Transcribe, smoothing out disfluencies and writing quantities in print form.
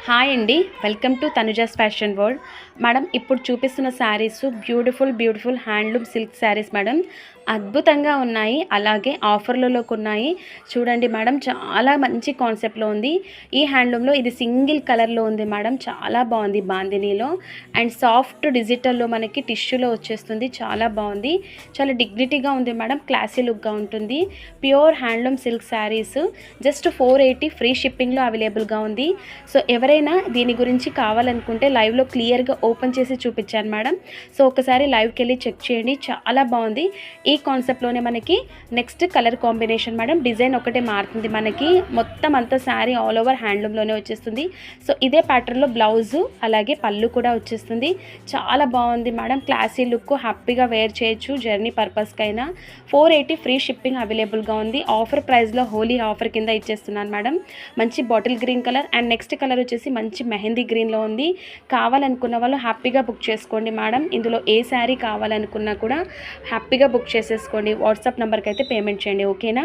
Hi అండి, welcome to Tanuja's fashion world. Madam ఇప్పుడు చూపిస్తున్న saris beautiful handloom silk saris madam. అద్భుతంగా ఉన్నాయి, అలాగే ఆఫర్లలోకి ఉన్నాయి. చూడండి మేడం, చాలా మంచి కాన్సెప్ట్లో ఉంది. ఈ హ్యాండ్లూమ్లో ఇది సింగిల్ కలర్లో ఉంది మేడం, చాలా బాగుంది. బాందినీలో అండ్ సాఫ్ట్ డిజిటల్లో మనకి టిష్యూలో వచ్చేస్తుంది. చాలా బాగుంది, చాలా డిగ్నిటీగా ఉంది మేడం, క్లాసీ లుక్గా ఉంటుంది. Pure handloom silk sarees just 480 free షిప్పింగ్లో అవైలబుల్గా ఉంది. సో ఎవరైనా దీని గురించి కావాలనుకుంటే లైవ్లో క్లియర్గా ఓపెన్ చేసి చూపించాను మేడం. సో ఒకసారి లైవ్కి వెళ్ళి చెక్ చేయండి, చాలా బాగుంది. ఈ కాన్సెప్ట్లోనే మనకి next colour combination madam. Design ఒకటే మారుతుంది, మనకి మొత్తం అంతా శారీ ఆల్ ఓవర్ హ్యాండ్లూమ్లోనే వచ్చేస్తుంది. సో ఇదే ప్యాటర్న్లో బ్లౌజు అలాగే పళ్ళు కూడా వచ్చేస్తుంది. చాలా బాగుంది మేడం, క్లాసీ లుక్, హ్యాపీగా వేర్ చేయొచ్చు జర్నీ పర్పస్కైనా. 480 ఫ్రీ షిప్పింగ్ అవైలబుల్గా ఉంది. ఆఫర్ ప్రైస్లో హోలీ ఆఫర్ కింద ఇచ్చేస్తున్నాను మేడం. మంచి bottle green colour and next colour వచ్చేసి మంచి మెహందీ గ్రీన్లో ఉంది. కావాలనుకున్న వాళ్ళు హ్యాపీగా బుక్ చేసుకోండి మేడం. ఇందులో ఏ శారీ కావాలనుకున్నా కూడా హ్యాపీగా బుక్ చేసేసుకోండి. వాట్సాప్ నెంబర్కి అయితే పేమెంట్ చేయండి, ఓకేనా.